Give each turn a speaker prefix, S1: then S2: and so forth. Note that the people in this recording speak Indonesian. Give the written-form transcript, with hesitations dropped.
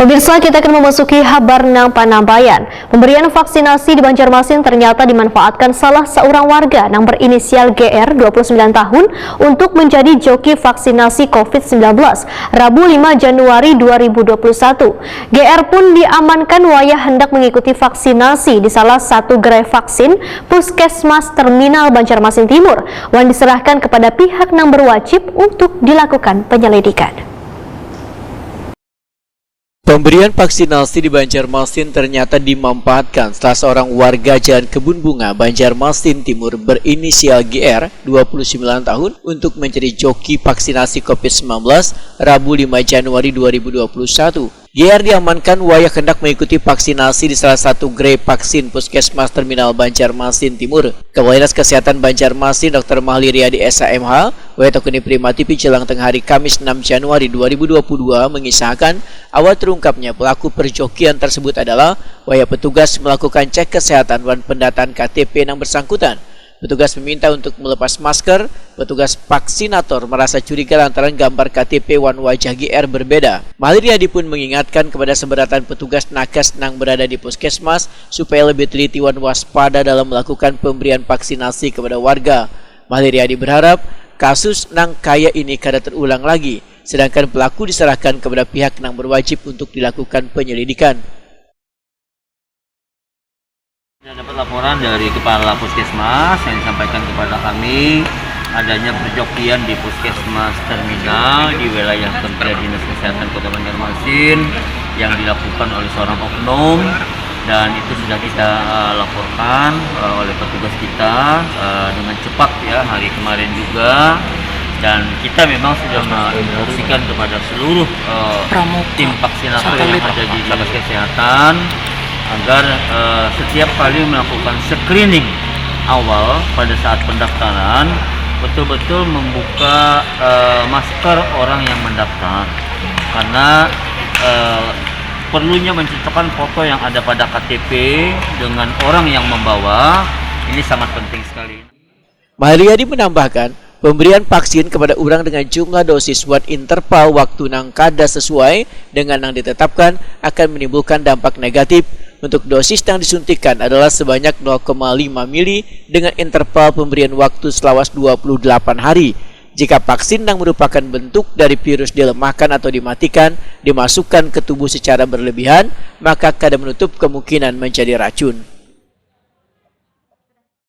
S1: Pemirsa, kita akan memasuki kabar nang Panambayan. Pemberian vaksinasi di Banjarmasin ternyata dimanfaatkan salah seorang warga yang berinisial GR 29 tahun untuk menjadi joki vaksinasi COVID-19 Rabu 5 Januari 2021. GR pun diamankan wayah hendak mengikuti vaksinasi di salah satu gerai vaksin Puskesmas Terminal Banjarmasin Timur yang diserahkan kepada pihak yang berwajib untuk dilakukan penyelidikan.
S2: Pemberian vaksinasi di Banjarmasin ternyata dimanfaatkan setelah seorang warga Jalan Kebun Bunga, Banjarmasin Timur berinisial GR 29 tahun untuk menjadi joki vaksinasi COVID-19 Rabu 5 Januari 2021. GR diamankan wayah hendak mengikuti vaksinasi di salah satu gerai vaksin Puskesmas Terminal Banjarmasin Timur. Kepala Dinas Kesehatan Banjarmasin Dr. Mahli Riyadi SHMH, Wayatakuni Prima TV jelang tengah hari Kamis 6 Januari 2022 mengisahkan awal terungkapnya pelaku perjokian tersebut adalah wayah petugas melakukan cek kesehatan dan pendataan KTP yang bersangkutan. Petugas meminta untuk melepas masker. Petugas vaksinator merasa curiga lantaran gambar KTP wan wajah GR berbeda. Mahli Riyadi pun mengingatkan kepada seberatan petugas nakes yang berada di puskesmas supaya lebih teliti wan waspada dalam melakukan pemberian vaksinasi kepada warga. Mahli Riyadi berharap kasus nang kaya ini kada terulang lagi, sedangkan pelaku diserahkan kepada pihak yang berwajib untuk dilakukan penyelidikan.
S3: Dapat laporan dari Kepala Puskesmas yang disampaikan kepada kami adanya perjokian di Puskesmas Terminal di wilayah Kementerian Dinas Kesehatan Kota Banjarmasin yang dilakukan oleh seorang oknum, dan itu sudah kita laporkan oleh petugas kita dengan cepat ya hari kemarin juga, dan kita memang sudah menginstruksikan kepada seluruh tim vaksinator yang ada di Dinas Kesehatan agar setiap kali melakukan screening awal pada saat pendaftaran betul-betul membuka masker orang yang mendaftar, karena perlunya mencocokkan foto yang ada pada KTP dengan orang yang membawa, ini sangat penting sekali.
S2: Mahli Riyadi menambahkan, pemberian vaksin kepada orang dengan jumlah dosis buat interval waktu nang kada sesuai dengan yang ditetapkan akan menimbulkan dampak negatif. Untuk dosis yang disuntikan adalah sebanyak 0,5 mili dengan interval pemberian waktu selawas 28 hari. Jika vaksin yang merupakan bentuk dari virus dilemahkan atau dimatikan dimasukkan ke tubuh secara berlebihan, maka kada menutup kemungkinan menjadi racun.